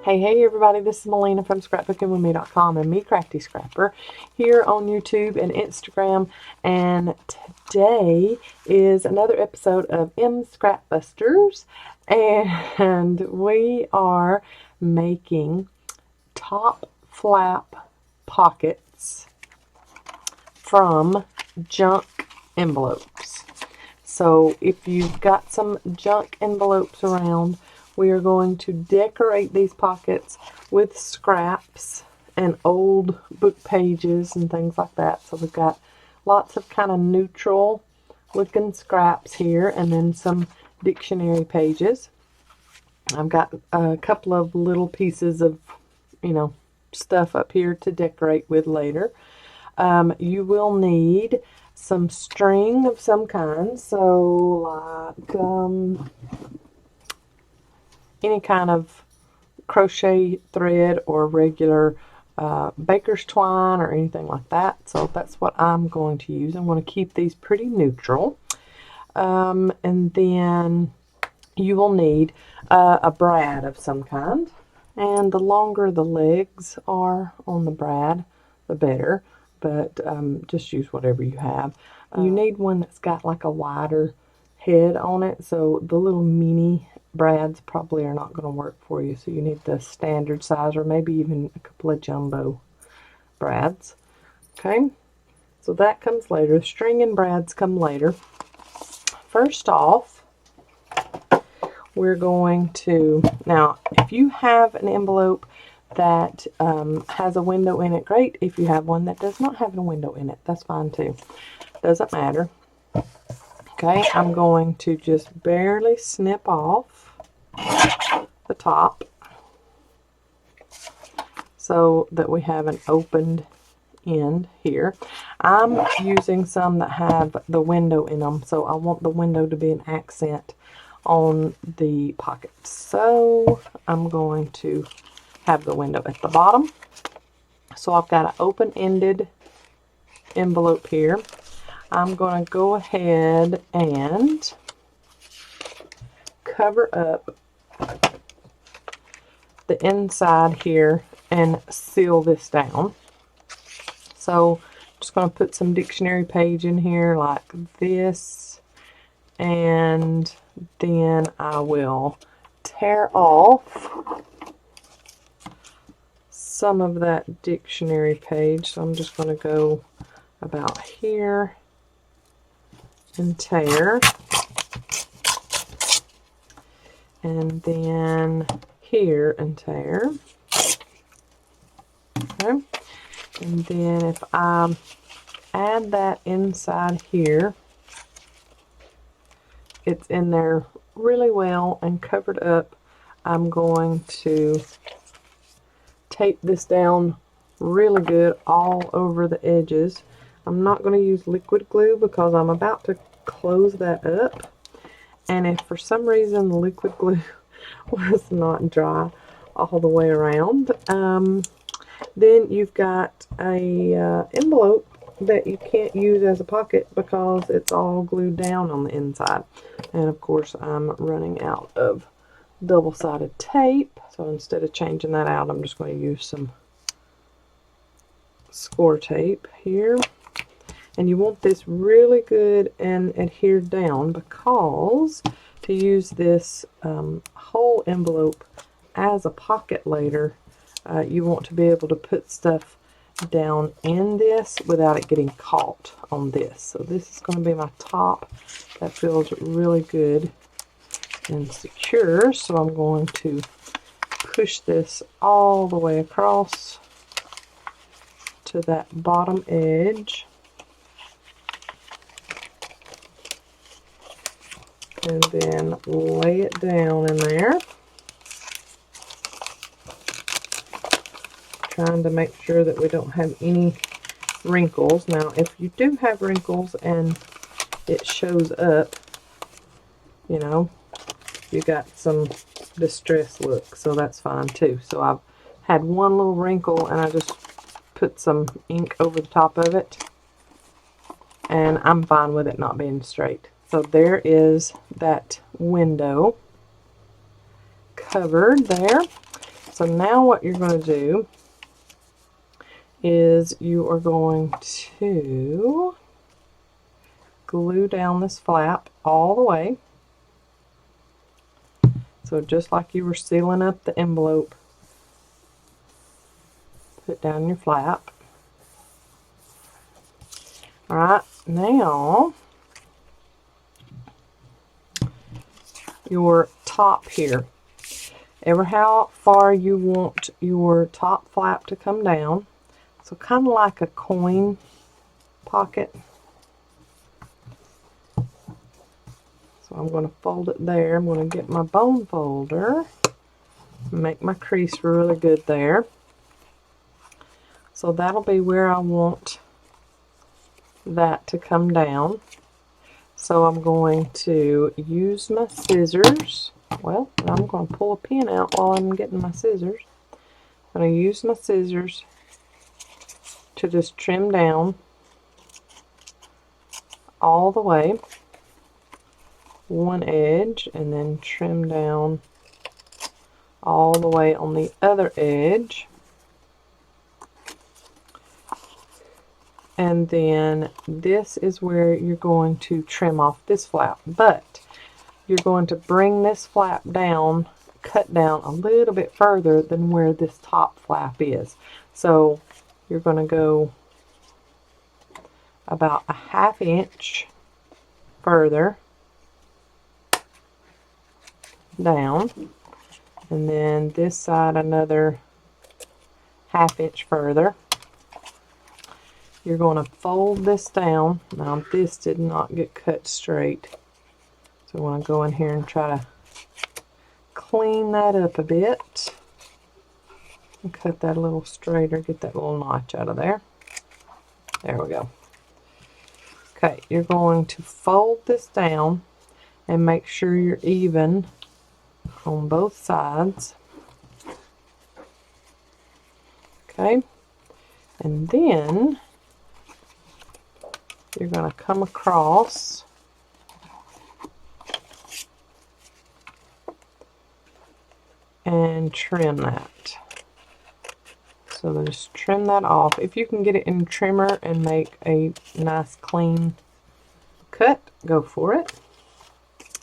Hey everybody, this is Melina from ScrapbookingwithME.com and Me Crafty Scrapper here on YouTube and Instagram, and today is another episode of M Scrapbusters, and we are making top flap pockets from junk envelopes. So if you've got some junk envelopes around, we are going to decorate these pockets with scraps and old book pages and things like that. So we've got lots of kind of neutral looking scraps here, and then some dictionary pages. I've got a couple of little pieces of, stuff up here to decorate with later. You will need some string of some kind, so like any kind of crochet thread or regular baker's twine or anything like that. So that's what I'm going to use. I'm going to keep these pretty neutral. And then you will need a brad of some kind. And the longer the legs are on the brad, the better. But just use whatever you have. You need one that's got like a wider head on it. So the little mini brads probably are not going to work for you, so you need the standard size or maybe even a couple of jumbo brads. Okay, so that comes later. The string and brads come later. First off, we're going to, now if you have an envelope that has a window in it, great. If you have one that does not have a window in it, that's fine too. Doesn't matter. Okay, I'm going to just barely snip off the top so that we have an opened end here. I'm using some that have the window in them, so I want the window to be an accent on the pockets. So I'm going to have the window at the bottom. So I've got an open-ended envelope here. I'm going to go ahead and cover up the inside here and seal this down. So I'm just going to put some dictionary page in here like this, and then I will tear off some of that dictionary page. So I'm just going to go about here and tear, and then here and tear. Okay, and then if I add that inside here, it's in there really well and covered up. I'm going to tape this down really good all over the edges. I'm not going to use liquid glue because I'm about to close that up, and if for some reason the liquid glue was not dry all the way around, then you've got a envelope that you can't use as a pocket because it's all glued down on the inside. And of course I'm running out of double-sided tape, so instead of changing that out, I'm just going to use some score tape here. And you want this really good and adhered down, because to use this whole envelope as a pocket later, you want to be able to put stuff down in this without it getting caught on this. So this is going to be my top. That feels really good and secure. So I'm going to push this all the way across to that bottom edge. And then lay it down in there. Trying to make sure that we don't have any wrinkles. Now, if you do have wrinkles and it shows up, you got some distress look, so that's fine too. So I've had one little wrinkle and I just put some ink over the top of it, and I'm fine with it not being straight. So there is that window covered there. So now what you're going to do is you are going to glue down this flap all the way. So just like you were sealing up the envelope, put down your flap. Alright, now your top here. Ever how far you want your top flap to come down. So kind of like a coin pocket. So I'm going to fold it there. I'm going to get my bone folder, make my crease really good there. So that'll be where I want that to come down. So I'm going to use my scissors. Well, I'm going to pull a pin out while I'm getting my scissors. I'm going to use my scissors to just trim down all the way one edge, and then trim down all the way on the other edge. And then this is where you're going to trim off this flap, but you're going to bring this flap down, cut down a little bit further than where this top flap is. So you're going to go about a 1/2 inch further down, and then this side another 1/2 inch further. You're going to fold this down. Now this did not get cut straight, so I want to go in here and try to clean that up a bit and cut that a little straighter, get that little notch out of there. There we go. Okay, you're going to fold this down and make sure you're even on both sides. Okay, and then you're going to come across and trim that. So just trim that off. If you can get it in a trimmer and make a nice clean cut, go for it.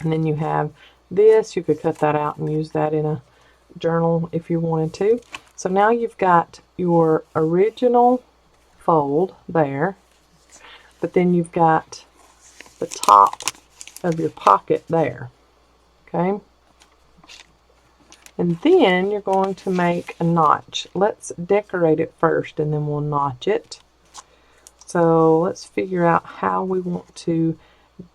And then you have this. You could cut that out and use that in a journal if you wanted to. So now you've got your original fold there, but then you've got the top of your pocket there. Okay, and then you're going to make a notch. Let's decorate it first and then we'll notch it. So let's figure out how we want to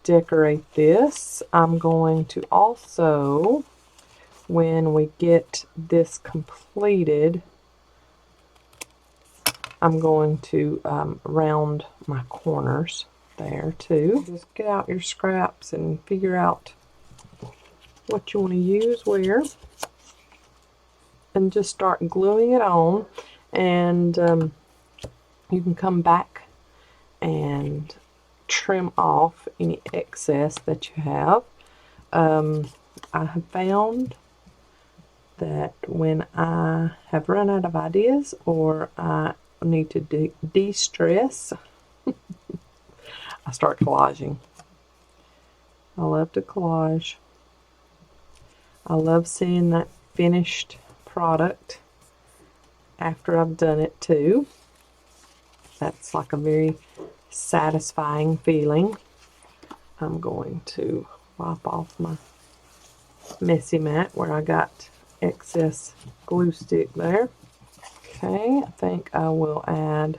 decorate this. I'm going to also, when we get this completed, I'm going to round my corners there too. Just get out your scraps and figure out what you want to use where, and just start gluing it on. And you can come back and trim off any excess that you have. I have found that when I have run out of ideas or I need to de-stress, I start collaging. I love to collage. I love seeing that finished product after I've done it too. That's like a very satisfying feeling. I'm going to wipe off my messy mat where I got excess glue stick there. Okay, I think I will add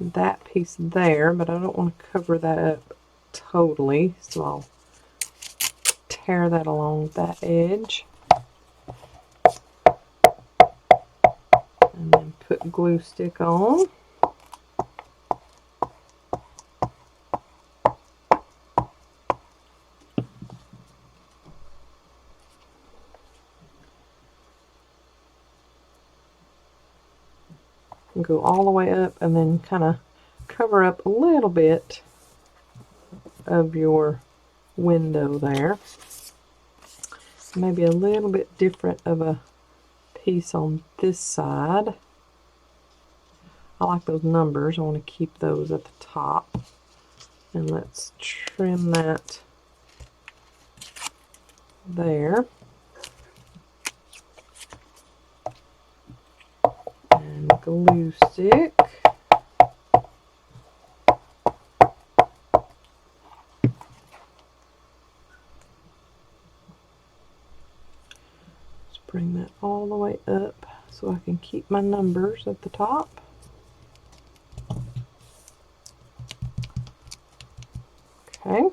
that piece there, but I don't want to cover that up totally, so I'll tear that along that edge and then put glue stick on. Go all the way up and then kind of cover up a little bit of your window there. Maybe a little bit different of a piece on this side. I like those numbers. I want to keep those at the top. And let's trim that there. And glue stick. Just bring that all the way up so I can keep my numbers at the top. Okay.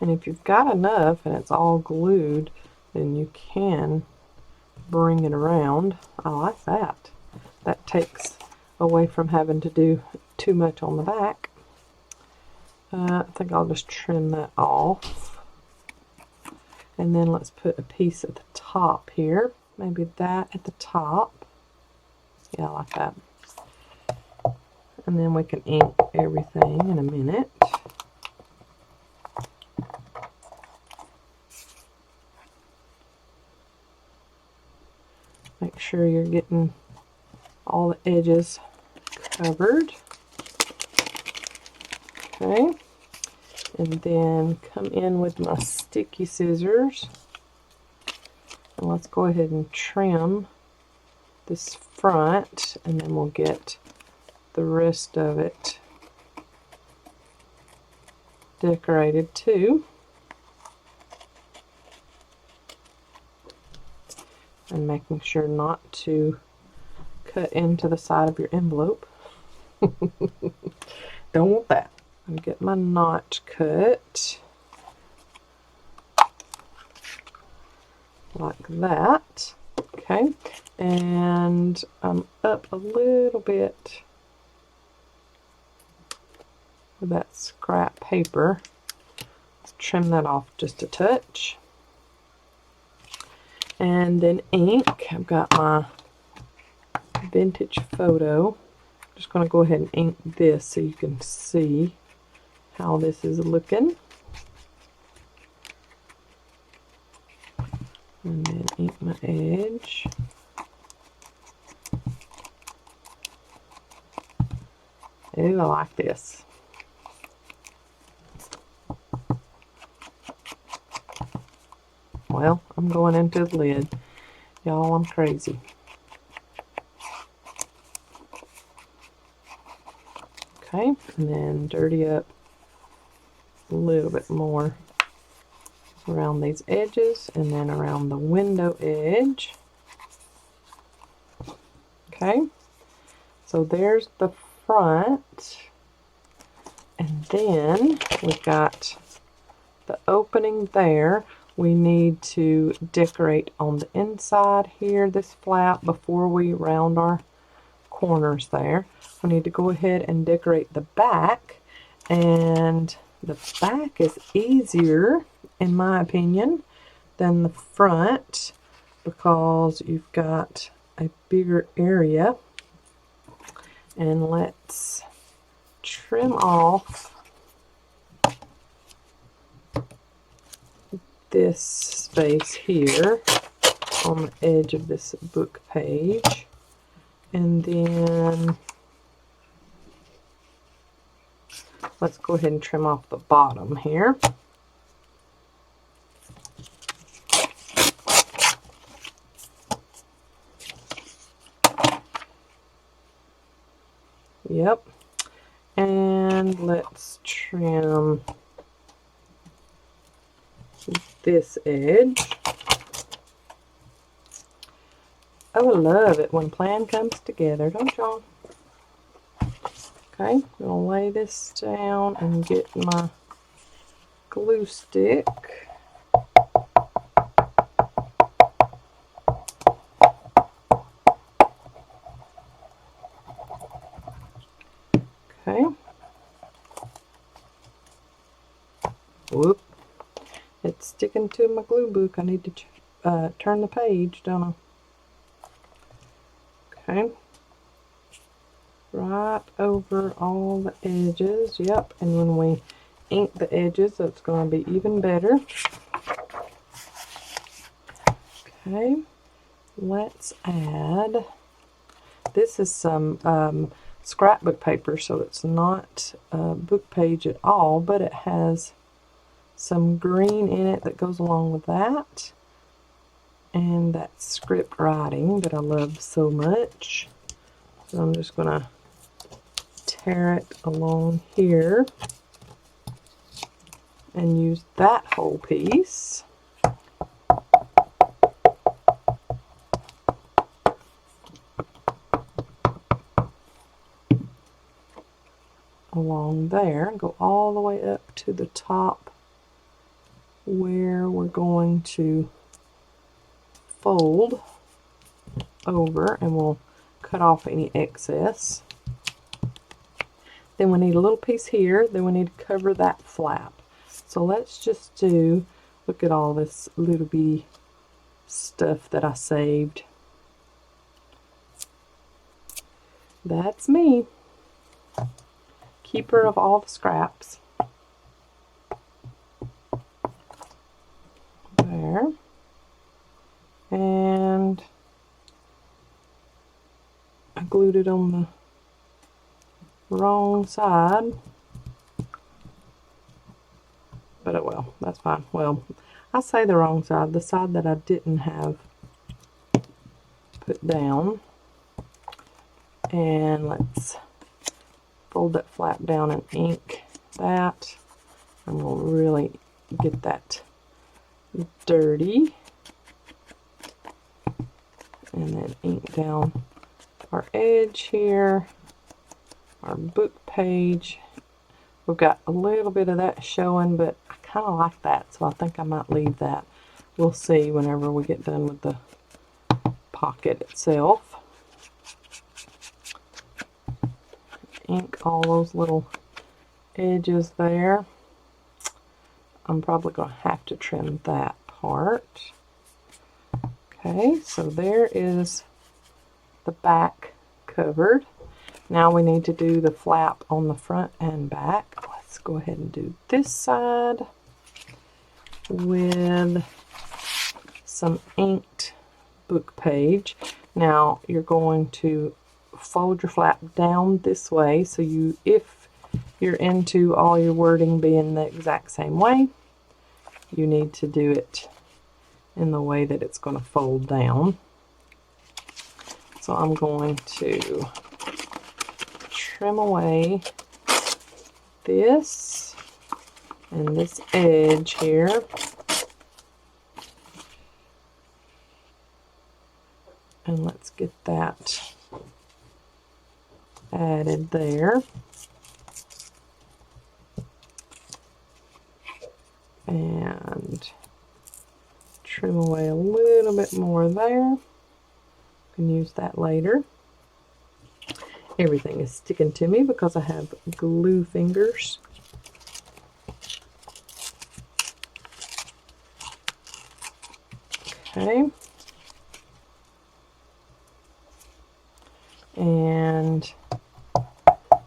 And if you've got enough and it's all glued, then you can bring it around. I like that. That takes away from having to do too much on the back. I think I'll just trim that off. And then let's put a piece at the top here. Maybe that at the top. Yeah, I like that. And then we can ink everything in a minute. Make sure you're getting all the edges covered. Okay. And then come in with my sticky scissors. And let's go ahead and trim this front, and then we'll get the rest of it decorated too. And making sure not to cut into the side of your envelope. Don't want that. I'll get my notch cut like that. Okay, and I'm up a little bit with that scrap paper. Let's trim that off just a touch. And then ink. I've got my vintage photo. I'm just going to go ahead and ink this so you can see how this is looking. And then ink my edge. Ooh, I like this. Well, I'm going into the lid. Y'all, I'm crazy. Okay, and then dirty up a little bit more around these edges, and then around the window edge. Okay, so there's the front, and then we've got the opening there. We need to decorate on the inside here, this flap, before we round our corners there. We need to go ahead and decorate the back, and the back is easier, in my opinion, than the front because you've got a bigger area. And let's trim off this space here on the edge of this book page, and then let's go ahead and trim off the bottom here. Yep, and let's trim this edge. Oh, I love it when plan comes together, don't y'all? Okay, I'm gonna lay this down and get my glue stick. Okay. Whoop. It's sticking to my glue book. I need to turn the page, don't I? Okay. Right over all the edges. Yep. And when we ink the edges, it's going to be even better. Okay, let's add, this is some scrapbook paper, so it's not a book page at all, but it has some green in it that goes along with that, and that script writing that I love so much. So I'm just going to tear it along here and use that whole piece. Along there, go all the way up to the top where we're going to fold over, and we'll cut off any excess. Then we need a little piece here, then we need to cover that flap. So let's just do, look at all this little bitty stuff that I saved. That's me, keeper of all the scraps. There. And I glued it on the wrong side. But oh well, that's fine. Well, I say the wrong side, the side that I didn't have put down. And let's fold that flap down and ink that. I'm going to really get that dirty. And then ink down our edge here, our book page. We've got a little bit of that showing, but I kind of like that, so I think I might leave that. We'll see whenever we get done with the pocket itself. Ink all those little edges there. I'm probably going to have to trim that part. Okay, so there is the back covered. Now we need to do the flap on the front and back. Let's go ahead and do this side with some inked book page. Now you're going to fold your flap down this way, so if you're into all your wording being the exact same way, you need to do it in the way that it's going to fold down. So I'm going to trim away this and this edge here, and let's get that added there. And trim away a little bit more there. You can use that later. Everything is sticking to me because I have glue fingers. Okay. And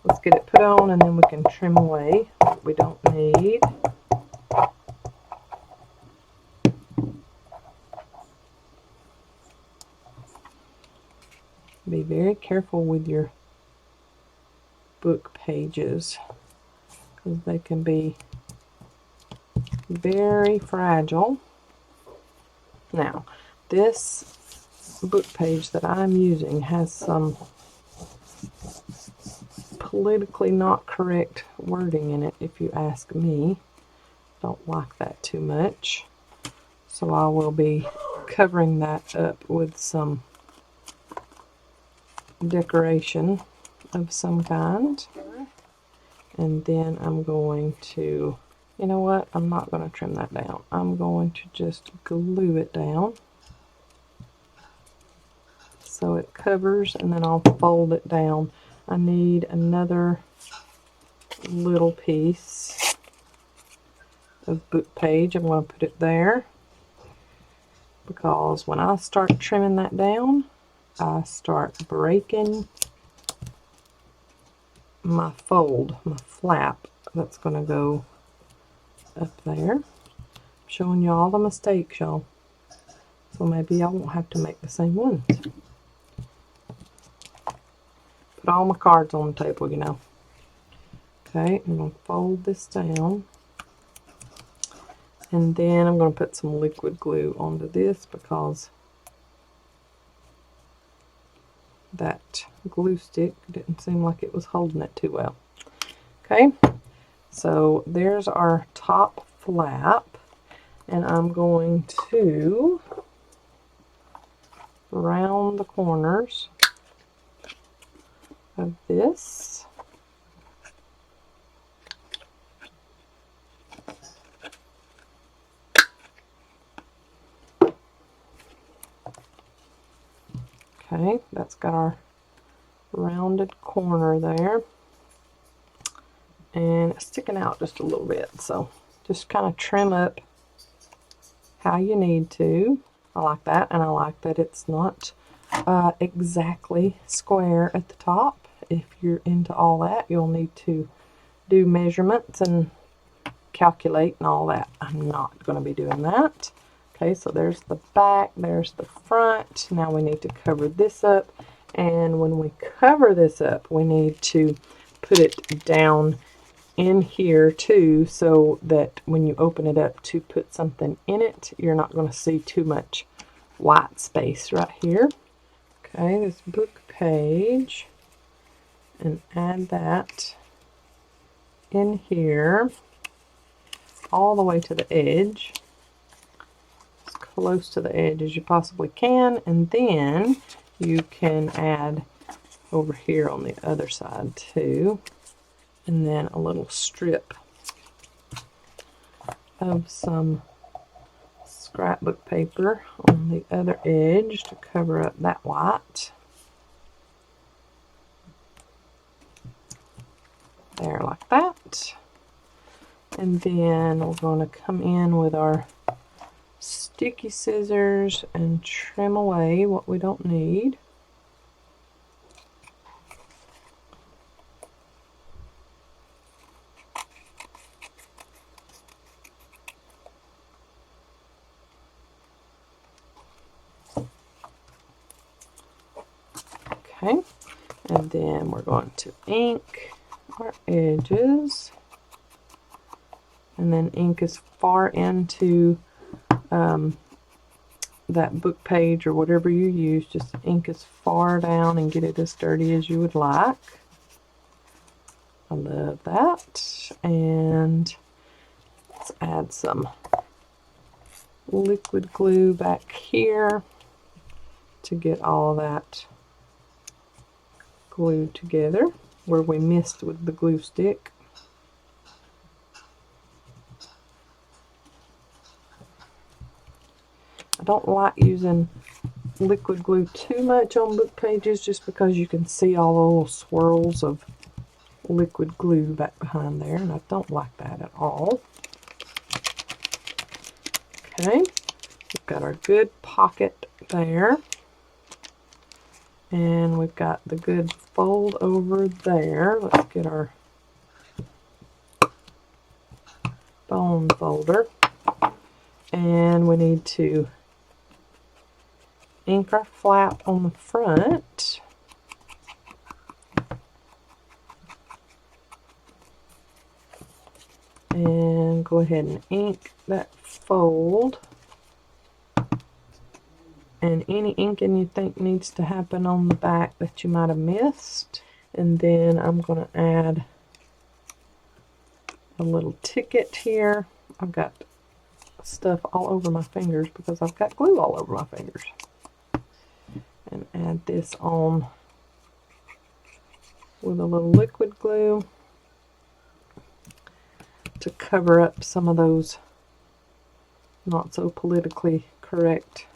let's get it put on, and then we can trim away what we don't need. Be very careful with your book pages because they can be very fragile. Now, this book page that I'm using has some politically not correct wording in it, if you ask me. Don't like that too much. So I will be covering that up with some decoration of some kind. And then I'm going to, you know what, I'm not going to trim that down. I'm going to just glue it down so it covers, and then I'll fold it down. I need another little piece of book page. I'm going to put it there because when I start trimming that down, I start breaking my fold, my flap that's going to go up there. I'm showing you all the mistakes, y'all. So maybe I won't have to make the same ones. Put all my cards on the table, you know. Okay, I'm going to fold this down. And then I'm going to put some liquid glue onto this because that glue stick didn't seem like it was holding it too well. Okay, so there's our top flap, and I'm going to round the corners of this. Okay, that's got our rounded corner there, and it's sticking out just a little bit, so just kind of trim up how you need to. I like that, and I like that it's not exactly square at the top. If you're into all that, you'll need to do measurements and calculate and all that. I'm not going to be doing that. Okay, so there's the back, there's the front. Now we need to cover this up, and when we cover this up, we need to put it down in here too, so that when you open it up to put something in it, you're not going to see too much white space right here. Okay, this book page, and add that in here all the way to the edge, as close to the edge as you possibly can, and then you can add over here on the other side too, and then a little strip of some scrapbook paper on the other edge to cover up that white. There, like that. And then we're going to come in with our sticky scissors and trim away what we don't need. Okay, and then we're going to ink our edges, and then ink as far into that book page or whatever you use. Just ink as far down and get it as dirty as you would like. I love that. And let's add some liquid glue back here to get all that glue together where we missed with the glue stick. I don't like using liquid glue too much on book pages just because you can see all the little swirls of liquid glue back behind there, and I don't like that at all. Okay, we've got our good pocket there, and we've got the good fold over there. Let's get our bone folder, and we need to ink our flap on the front. And go ahead and ink that fold. And any inking you think needs to happen on the back that you might have missed. And then I'm going to add a little ticket here. I've got stuff all over my fingers because I've got glue all over my fingers. And add this on with a little liquid glue to cover up some of those not so politically correct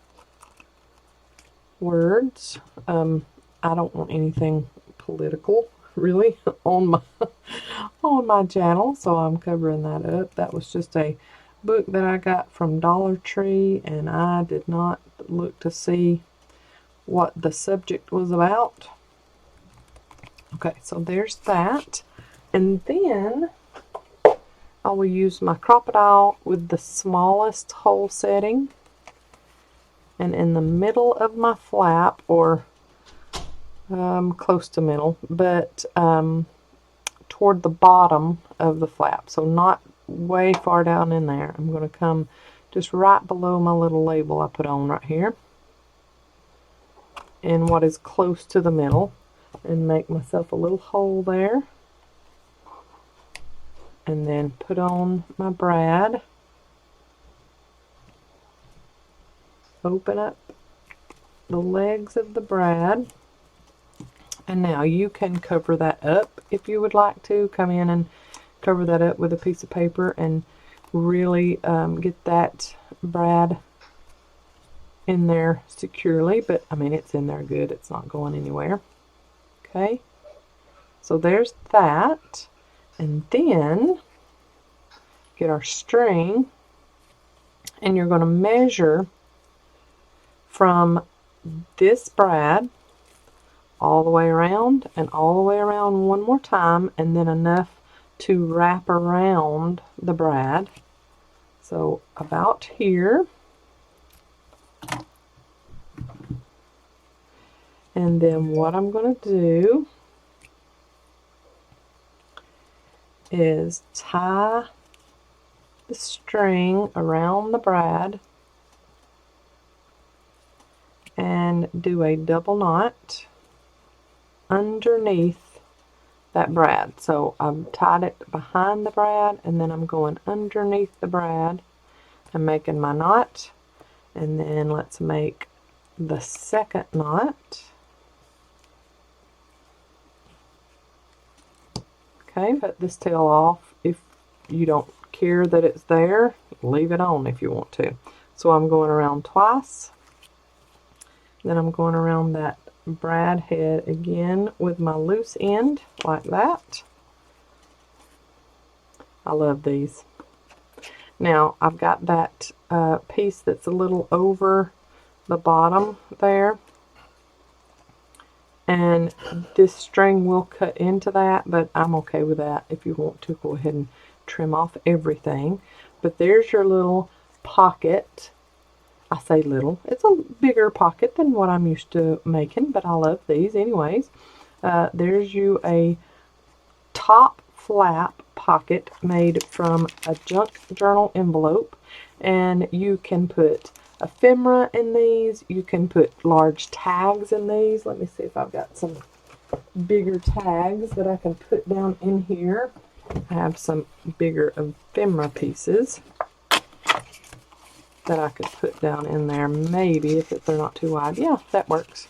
words. I don't want anything political really on my channel, so I'm covering that up. That was just a book that I got from Dollar Tree, and I did not look to see what the subject was about. Okay, so there's that. And then I will use my Crocodile with the smallest hole setting And in the middle of my flap, or close to middle, but toward the bottom of the flap, so not way far down in there, I'm going to come just right below my little label I put on right here, in what is close to the middle, and make myself a little hole there, and then put on my brad, open up the legs of the brad, and now you can cover that up if you would like to. Come in and cover that up with a piece of paper and really get that brad in there securely, but I mean, it's in there good, it's not going anywhere. Okay, so there's that, and then get our string, and you're going to measure from this brad all the way around and all the way around one more time, and then enough to wrap around the brad. So about here, and then what I'm going to do is tie the string around the brad and do a double knot underneath that brad. So I've tied it behind the brad, and then I'm going underneath the brad and making my knot, and then let's make the second knot. Okay, cut this tail off. If you don't care that it's there, leave it on if you want to. So I'm going around twice, then I'm going around that brad head again with my loose end like that. I love these. Now I've got that piece that's a little over the bottom there, and this string will cut into that, but I'm okay with that. If you want to, go ahead and trim off everything. But there's your little pocket. I say little, it's a bigger pocket than what I'm used to making, but I love these anyways. There's you a top flap pocket made from a junk journal envelope, and you can put ephemera in these, you can put large tags in these. Let me see if I've got some bigger tags that I can put down in here. I have some bigger ephemera pieces that I could put down in there, maybe, if they're not too wide. Yeah, that works.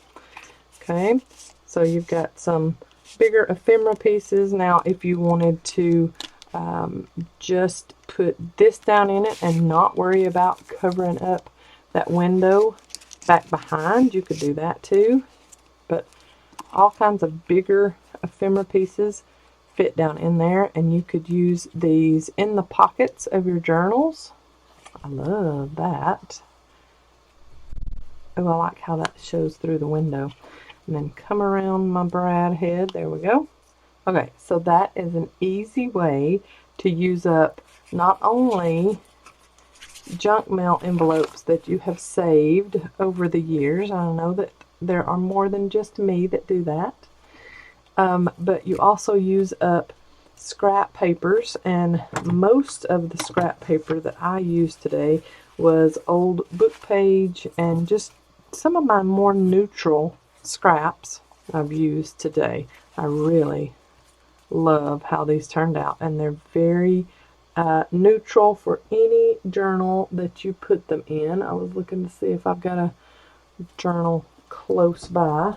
Okay, so you've got some bigger ephemera pieces. Now if you wanted to just put this down in it and not worry about covering up that window back behind, you could do that too. But all kinds of bigger ephemera pieces fit down in there, and you could use these in the pockets of your journals. I love that. Oh, I like how that shows through the window. And then come around my brad head. There we go. Okay, so that is an easy way to use up not only junk mail envelopes that you have saved over the years. I know that there are more than just me that do that. But you also use up scrap papers, and most of the scrap paper that I used today was old book page and just some of my more neutral scraps I've used today. I really love how these turned out, and they're very neutral for any journal that you put them in. I was looking to see if I've got a journal close by.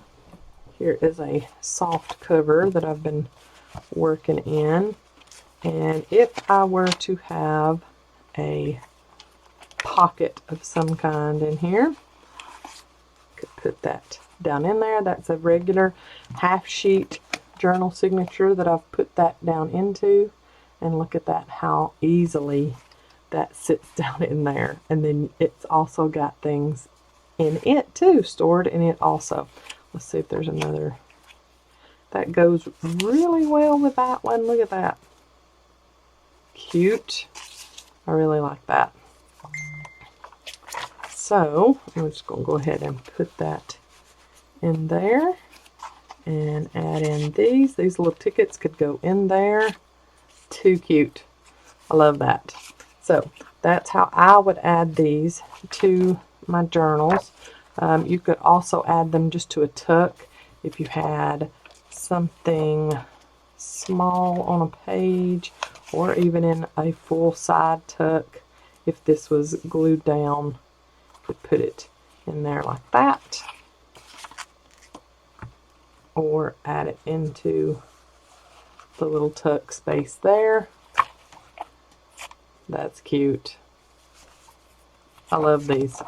Here is a soft cover that I've been working in, and if I were to have a pocket of some kind in here, could put that down in there. That's a regular half sheet journal signature that I've put that down into, and look at that, how easily that sits down in there. And then it's also got things in it too, stored in it also. Let's see if there's another. That goes really well with that one. Look at that. Cute. I really like that. So I'm just going to go ahead and put that in there and add in these. These little tickets could go in there. Too cute. I love that. So that's how I would add these to my journals. You could also add them just to a tuck if you had something small on a page, or even in a full side tuck. If this was glued down, you could put it in there like that, or add it into the little tuck space there. That's cute. I love these.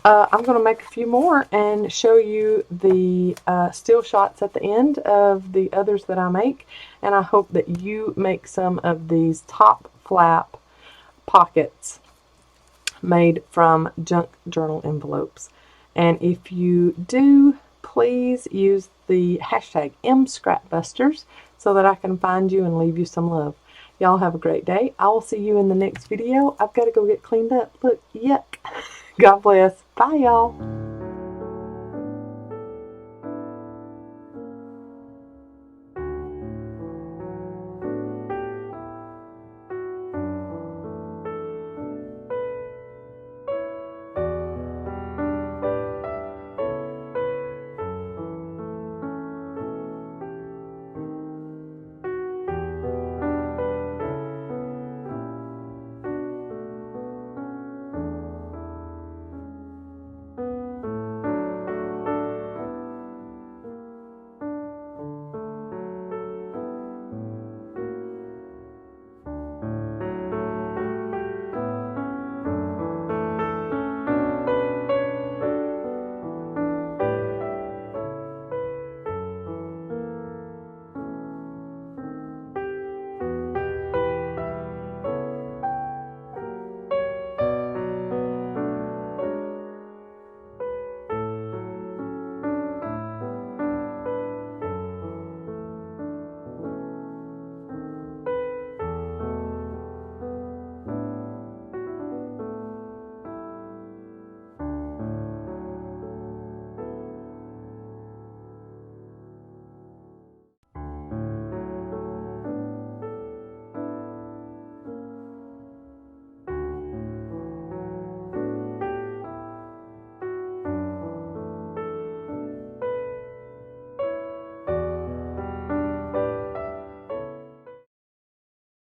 I'm going to make a few more and show you the still shots at the end of the others that I make, and I hope that you make some of these top flap pockets made from junk journal envelopes. And if you do, please use the hashtag #MScrapBusters so that I can find you and leave you some love. Y'all have a great day. I will see you in the next video. I've got to go get cleaned up. Look, yuck. God bless. Bye, y'all.